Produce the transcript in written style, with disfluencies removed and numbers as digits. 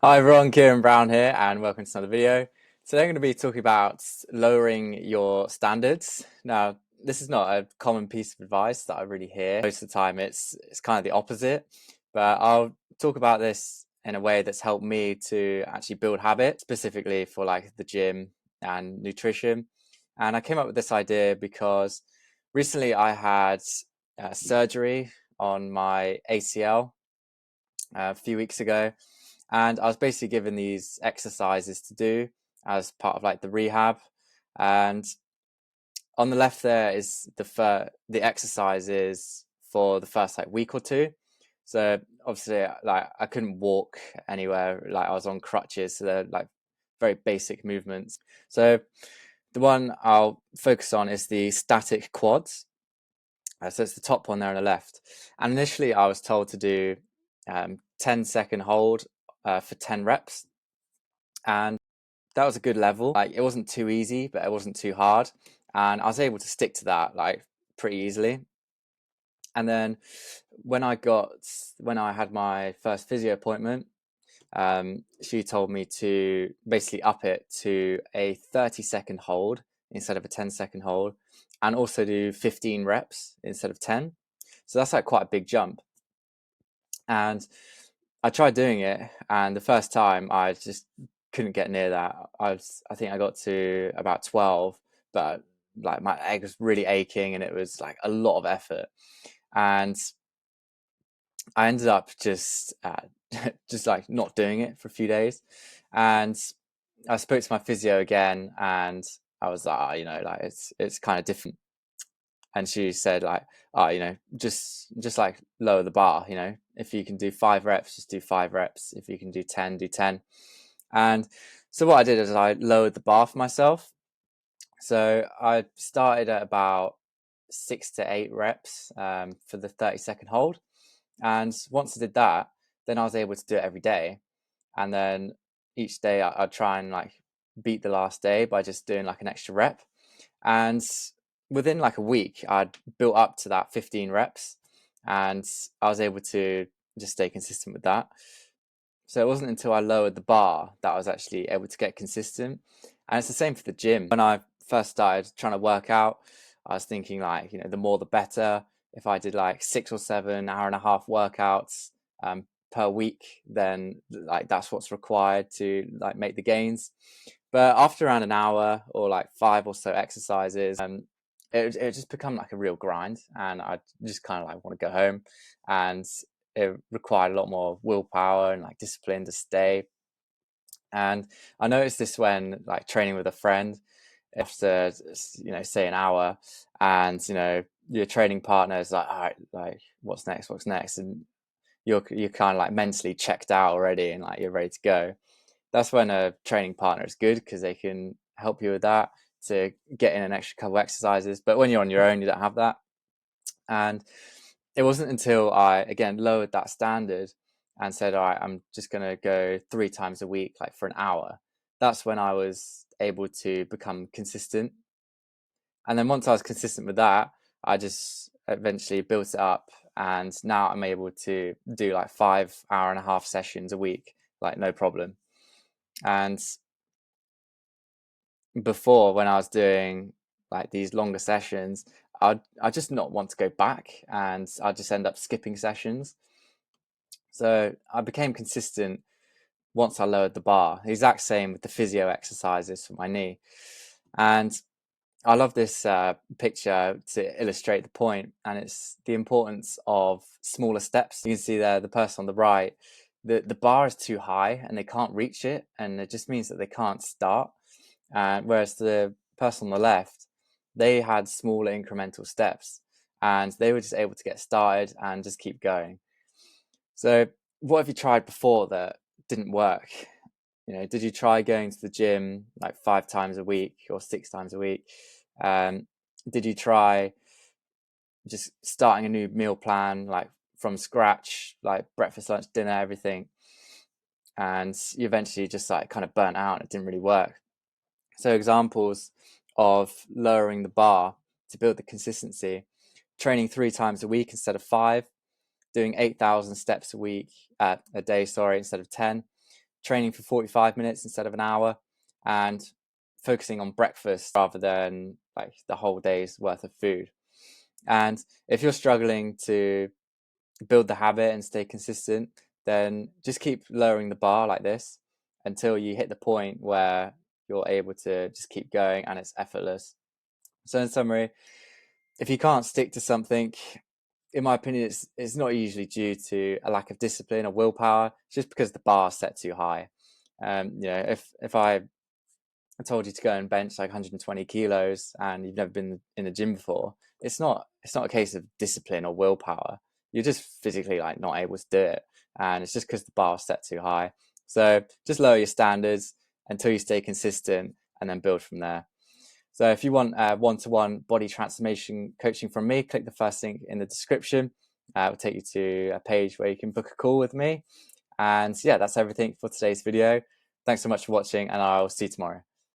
Hi everyone, Kieran Brown here, and welcome to another video. Today I'm going to be talking about lowering your standards. Now, this is not a common piece of advice that I really hear. Most of the time, it's kind of the opposite, but I'll talk about this in a way that's helped me to actually build habits, specifically for like the gym and nutrition. And I came up with this idea because recently I had surgery on my ACL a few weeks ago, and I was basically given these exercises to do as part of like the rehab. And on the left there is the exercises for the first like week or two. So obviously, like I couldn't walk anywhere, like I was on crutches, so they're like very basic movements. So the one I'll focus on is the static quads. So it's the top one there on the left. And initially, I was told to do 10-second hold for 10 reps. And that was a good level. Like it wasn't too easy, but it wasn't too hard. And I was able to stick to that like pretty easily. And then when I had my first physio appointment, she told me to basically up it to a 30-second hold instead of a 10-second hold, and also do 15 reps instead of 10. So that's like quite a big jump. And I tried doing it, and the first time I just couldn't get near that. I think I got to about 12, but like my leg was really aching, and it was like a lot of effort. And I ended up just just like not doing it for a few days. And I spoke to my physio again, and I was like, like it's kind of different. And she said like, oh, just like lower the bar. If you can do 5 reps, just do 5 reps. If you can do 10, do 10. And so what I did is I lowered the bar for myself. So I started at about 6 to 8 reps for the 30-second hold. And once I did that, then I was able to do it every day. And then each day I'd try and like beat the last day by just doing like an extra rep. And within like a week, I'd built up to that 15 reps, and I was able to just stay consistent with that. So it wasn't until I lowered the bar that I was actually able to get consistent. And it's the same for the gym. When I first started trying to work out, I was thinking like, the more the better. If I did like 6 or 7 hour-and-a-half workouts per week, then like that's what's required to like make the gains. But after around an hour or like 5 or so exercises, it just become like a real grind, and I just kind of like want to go home. And it required a lot more willpower and like discipline to stay. And I noticed this when like training with a friend after say an hour, and your training partner is like, all right, like what's next, and you're kind of like mentally checked out already, and like you're ready to go. That's when a training partner is good, because they can help you with that, to get in an extra couple exercises. But when you're on your own, you don't have that. And it wasn't until I again lowered that standard and said, all right, I'm just going to go 3 times a week, like for an hour. That's when I was able to become consistent. And then once I was consistent with that, I just eventually built it up. And now I'm able to do like 5 hour-and-a-half sessions a week, like no problem. And before, when I was doing like these longer sessions, I just not want to go back, and I just end up skipping sessions. So I became consistent once I lowered the bar. The exact same with the physio exercises for my knee. And I love this picture to illustrate the point, and it's the importance of smaller steps. You can see there the person on the right, the bar is too high and they can't reach it, and it just means that they can't start. Whereas the person on the left, they had smaller incremental steps, and they were just able to get started and just keep going. So what have you tried before that didn't work? Did you try going to the gym like 5 times a week or 6 times a week? Did you try just starting a new meal plan, like from scratch, like breakfast, lunch, dinner, everything, and you eventually just like kind of burnt out and it didn't really work? So examples of lowering the bar to build the consistency: training 3 times a week instead of 5, doing 8,000 steps a day, sorry, instead of 10, training for 45 minutes instead of an hour, and focusing on breakfast rather than like the whole day's worth of food. And if you're struggling to build the habit and stay consistent, then just keep lowering the bar like this until you hit the point where you're able to just keep going and it's effortless. So in summary, if you can't stick to something, in my opinion, it's not usually due to a lack of discipline or willpower. It's just because the bar is set too high. If I told you to go and bench like 120 kilos and you've never been in the gym before, it's not a case of discipline or willpower. You're just physically like not able to do it, and it's just because the bar is set too high. So just lower your standards until you stay consistent, and then build from there. So if you want one-to-one body transformation coaching from me, click the first link in the description. It will take you to a page where you can book a call with me. And yeah, that's everything for today's video. Thanks so much for watching, and I'll see you tomorrow.